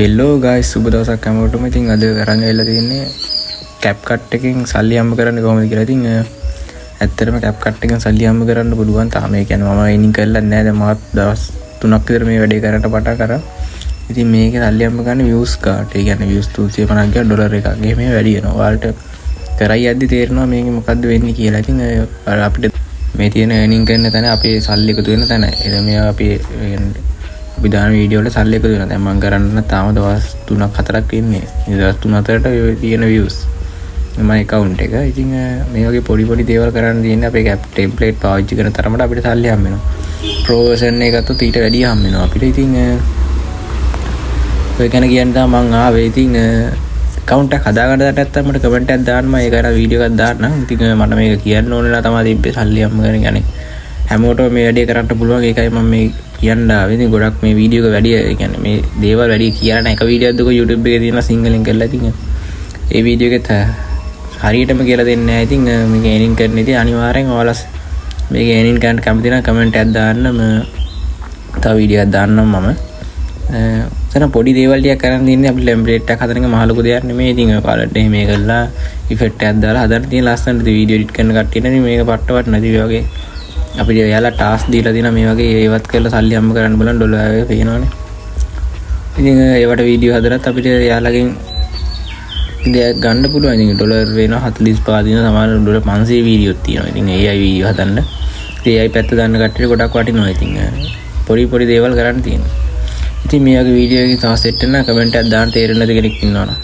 හෙල්ලෝ guys සුබ දවසක් හැමෝටම. ඉතින් අද අරන් ඇවිල්ලා තියෙන්නේ කැප් කට් එකෙන් සල්ලි හම්බ කරන්න කොහොමද කියලා. ඉතින් ඇත්තටම කැප් කට් එකෙන් සල්ලි හම්බ කරන්න පුළුවන්. තාම ඒ කියන්නේ මම එනින් කරලා නැහැ. දැන් මාත් දවස් 3ක් විතර මේ වැඩේ කරන්න පටන් කරා. ඉතින් මේකේ සල්ලි හම්බ ගන්න views කාට. ඒ කියන්නේ views 250ක් ගියා ඩොලර් එකක්. එහෙම වැඩි වෙනවා. ඔයාලට කරයි යද්දි තේරෙනවා මේකේ මොකද්ද වෙන්නේ කියලා. ඉතින් අපිට මේ තියෙන earning කරන තැන අපේ සල්ලි එකතු වෙන තැන. එතන මේ අපි දාන වීඩියෝ වල සල්ලි එකතු වෙනවා. දැන් මම කරන්න තාම දවස් 3ක් 4ක් ඉන්නේ. මේ දවස් 3-4ට තියෙන views මම account එක. ඉතින් මේ වගේ පොඩි දේවල් කරන්න තියෙන්නේ අපේ කැප් ටෙම්ප්ලේට් පාවිච්චි කරන තරමට අපිට සල්ලි හම්බ වෙනවා. pro version එක ගත්තොත් ඊට වැඩිය හම්බ වෙනවා අපිට. ඉතින් ඔය ගැන කියන්න තමයි මම ආවේ. ඉතින් account එක හදාගන්න නැත්නම් මට comment එකක් දාන්න. මම ඒක අර වීඩියෝ එකක් දාන්නම්. ඉතින් මට මේක කියන්න ඕනෙලා තමයි තිබ්බේ සල්ලි හම්බ කරන ගැන. හැමෝටම මේ වැඩේ කරන්න පුළුවන්. ඒකයි මම මේ කියන්න ආවේ. ඉතින් ගොඩක් මේ වීඩියෝ එක වැඩි ඒ කියන්නේ මේ දේවල් වැඩි කියලා නැහැ. එක වීඩියෝක් දුක YouTube එකේ තියෙනවා සිංහලෙන් කරලා. ඉතින් ඒ වීඩියෝ එකත් හරියටම කියලා දෙන්නේ නැහැ. ඉතින් මේක එනින් කරන ඉතින් අනිවාර්යෙන් ඔයාලා මේක එනින් කරන්න කැමති නම් කමෙන්ට් එකක් දාන්න. තව වීඩියෝ එකක් දාන්නම් මම. එතන පොඩි දේවල් ටිකක් කරන් දින්නේ අපි ටෙම්ප්ලේට් එකක් හදන එක මහ ලොකු දෙයක් නෙමෙයි. ඉතින් ඔයාලට එහෙම කරලා ඉෆෙක්ට් එකක් දාලා හදන්න තියෙන ලස්සනට වීඩියෝ එඩිට් කරන කට්ටියට මේක පට්ටවට නැති වගේ අපිට එයාලා ටාස්ක් දීලා දෙනවා මේ වගේ ඒවත් කරලා සල්ලි හම්බ කරන්න බලන්න ඩොලර් එක පේනවනේ. ඉතින් ඒවට වීඩියෝ හදලත් අපිට එයාලගෙන් දෙයක් ගන්න පුළුවන්. ඉතින් ඩොලර් වෙනවා 45 දින සමහර ඩොලර් 500 වීඩියෝත් තියෙනවා. ඉතින් AI වීඩියෝ හදන්න AI පැත්ත දාන්න කට්ටියට ගොඩක් වටිනවා. ඉතින් පොඩි දේවල් කරන්න තියෙනවා. ඉතින් මේ වගේ වීඩියෝ එකකින් තව සෙට් වෙන කමෙන්ට් එකක් දාන්න තේරෙන්නේ නැති කෙනෙක් ඉන්නවනේ.